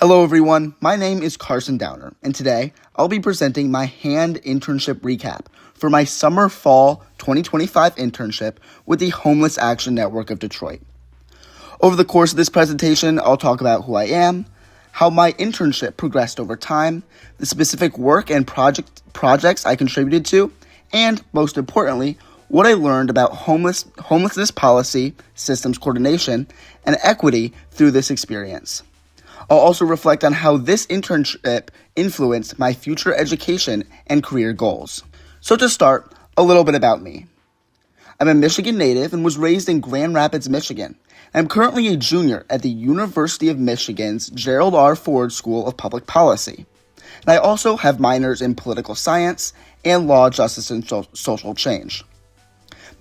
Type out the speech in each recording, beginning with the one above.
Hello everyone, my name is Carson Downer, and today I'll be presenting my hand internship recap for my summer-fall 2025 internship with the Homeless Action Network of Detroit. Over the course of this presentation, I'll talk about who I am, how my internship progressed over time, the specific work and projects I contributed to, and most importantly, what I learned about homelessness policy, systems coordination, and equity through this experience. I'll also reflect on how this internship influenced my future education and career goals. So to start, a little bit about me. I'm a Michigan native and was raised in Grand Rapids, Michigan. I'm currently a junior at the University of Michigan's Gerald R. Ford School of Public Policy. And I also have minors in political science and law, justice, and social change.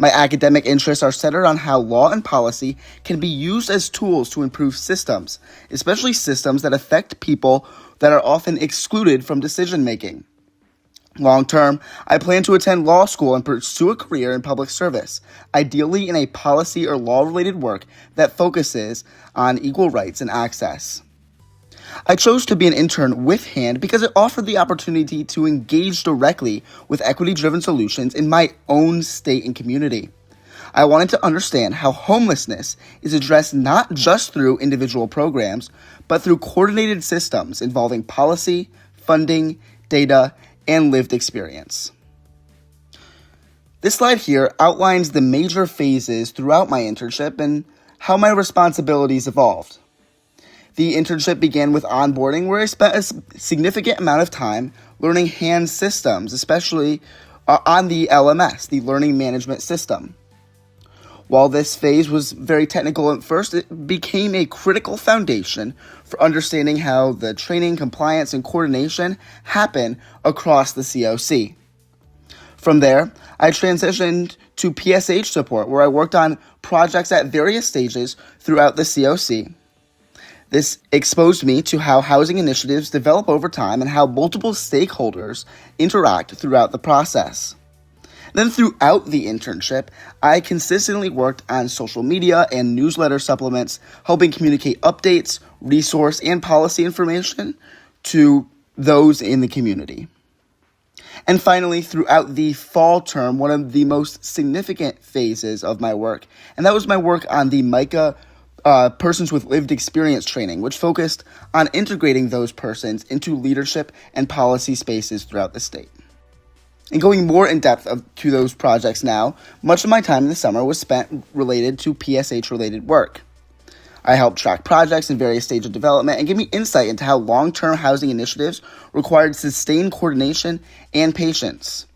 My academic interests are centered on how law and policy can be used as tools to improve systems, especially systems that affect people that are often excluded from decision-making. Long term, I plan to attend law school and pursue a career in public service, ideally in a policy or law-related work that focuses on equal rights and access. I chose to be an intern with HAND because it offered the opportunity to engage directly with equity-driven solutions in my own state and community. I wanted to understand how homelessness is addressed not just through individual programs, but through coordinated systems involving policy, funding, data, and lived experience. This slide here outlines the major phases throughout my internship and how my responsibilities evolved. The internship began with onboarding, where I spent a significant amount of time learning hand systems, especially on the LMS, the Learning Management System. While this phase was very technical at first, it became a critical foundation for understanding how the training, compliance, and coordination happen across the COC. From there, I transitioned to PSH support, where I worked on projects at various stages throughout the COC. This exposed me to how housing initiatives develop over time and how multiple stakeholders interact throughout the process. Then throughout the internship, I consistently worked on social media and newsletter supplements, helping communicate updates, resource, and policy information to those in the community. And finally, throughout the fall term, one of the most significant phases of my work, and that was my work on the MICA Persons with Lived Experience training, which focused on integrating those persons into leadership and policy spaces throughout the state. And going more in depth to those projects now, much of my time in the summer was spent related to PSH-related work. I helped track projects in various stages of development and give me insight into how long-term housing initiatives required sustained coordination and patience.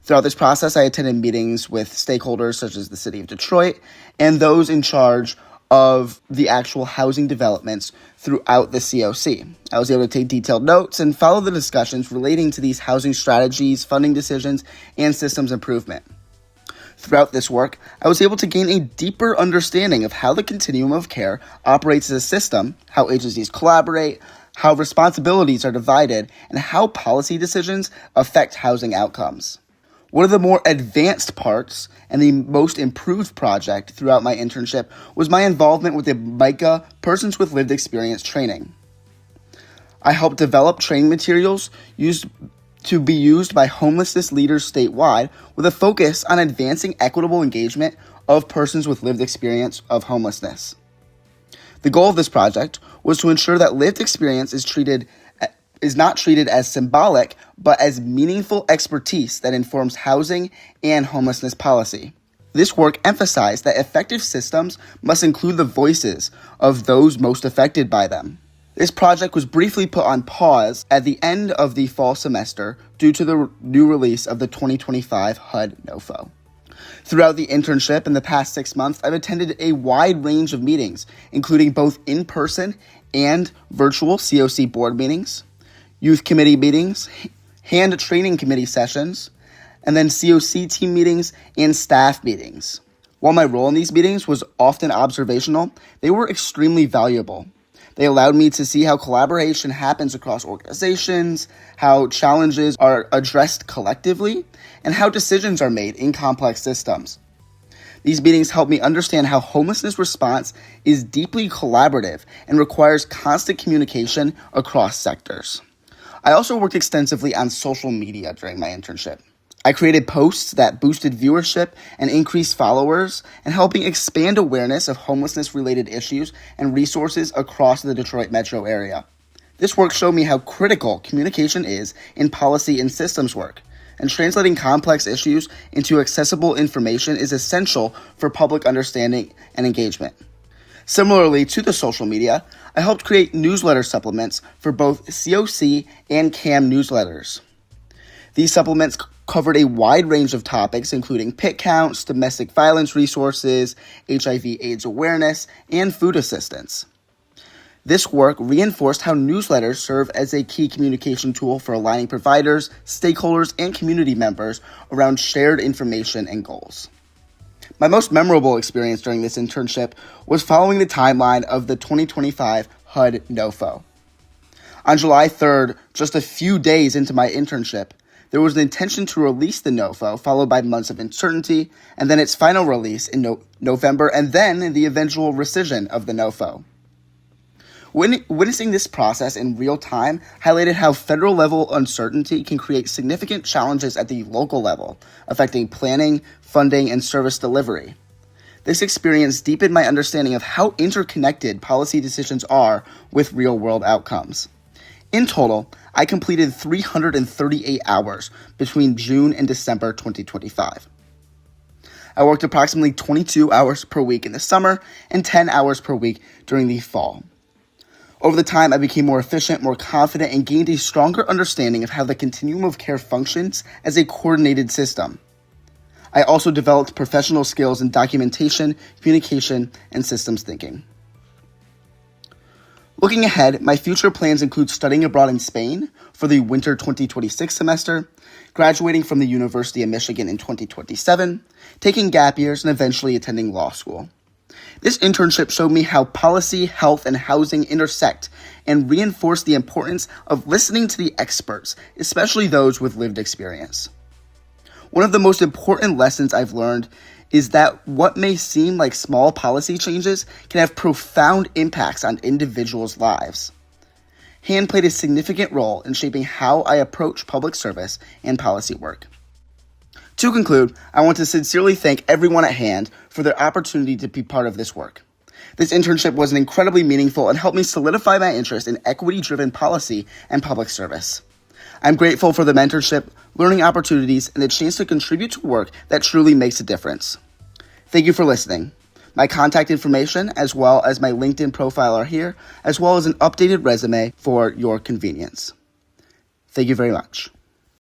Throughout this process, I attended meetings with stakeholders such as the City of Detroit and those in charge of the actual housing developments throughout the COC. I was able to take detailed notes and follow the discussions relating to these housing strategies, funding decisions, and systems improvement. Throughout this work, I was able to gain a deeper understanding of how the continuum of care operates as a system, how agencies collaborate, how responsibilities are divided, and how policy decisions affect housing outcomes. One of the more advanced parts and the most improved project throughout my internship was my involvement with the MICA Persons with Lived Experience training. I helped develop training materials to be used by homelessness leaders statewide with a focus on advancing equitable engagement of persons with lived experience of homelessness. The goal of this project was to ensure that lived experience is not treated as symbolic, but as meaningful expertise that informs housing and homelessness policy. This work emphasized that effective systems must include the voices of those most affected by them. This project was briefly put on pause at the end of the fall semester due to the new release of the 2025 HUD NOFO. Throughout the internship in the past 6 months, I've attended a wide range of meetings, including both in-person and virtual COC board meetings, youth committee meetings, hand training committee sessions, and then COC team meetings and staff meetings. While my role in these meetings was often observational, they were extremely valuable. They allowed me to see how collaboration happens across organizations, how challenges are addressed collectively, and how decisions are made in complex systems. These meetings help me understand how homelessness response is deeply collaborative and requires constant communication across sectors. I also worked extensively on social media during my internship. I created posts that boosted viewership and increased followers, and helping expand awareness of homelessness-related issues and resources across the Detroit metro area. This work showed me how critical communication is in policy and systems work, and translating complex issues into accessible information is essential for public understanding and engagement. Similarly to the social media, I helped create newsletter supplements for both COC and CAM newsletters. These supplements covered a wide range of topics, including PIT counts, domestic violence resources, HIV/AIDS awareness, and food assistance. This work reinforced how newsletters serve as a key communication tool for aligning providers, stakeholders, and community members around shared information and goals. My most memorable experience during this internship was following the timeline of the 2025 HUD NOFO. On July 3rd, just a few days into my internship, there was an intention to release the NOFO, followed by months of uncertainty, and then its final release in November, and then the eventual rescission of the NOFO. Witnessing this process in real time highlighted how federal-level uncertainty can create significant challenges at the local level, affecting planning, funding, and service delivery. This experience deepened my understanding of how interconnected policy decisions are with real-world outcomes. In total, I completed 338 hours between June and December 2025. I worked approximately 22 hours per week in the summer and 10 hours per week during the fall. Over the time, I became more efficient, more confident, and gained a stronger understanding of how the continuum of care functions as a coordinated system. I also developed professional skills in documentation, communication, and systems thinking. Looking ahead, my future plans include studying abroad in Spain for the winter 2026 semester, graduating from the University of Michigan in 2027, taking gap years, and eventually attending law school. This internship showed me how policy, health, and housing intersect and reinforce the importance of listening to the experts, especially those with lived experience. One of the most important lessons I've learned is that what may seem like small policy changes can have profound impacts on individuals' lives. HAND played a significant role in shaping how I approach public service and policy work. To conclude, I want to sincerely thank everyone at HAND for their opportunity to be part of this work. This internship was incredibly meaningful and helped me solidify my interest in equity-driven policy and public service. I'm grateful for the mentorship, learning opportunities, and the chance to contribute to work that truly makes a difference. Thank you for listening. My contact information, as well as my LinkedIn profile, are here, as well as an updated resume for your convenience. Thank you very much.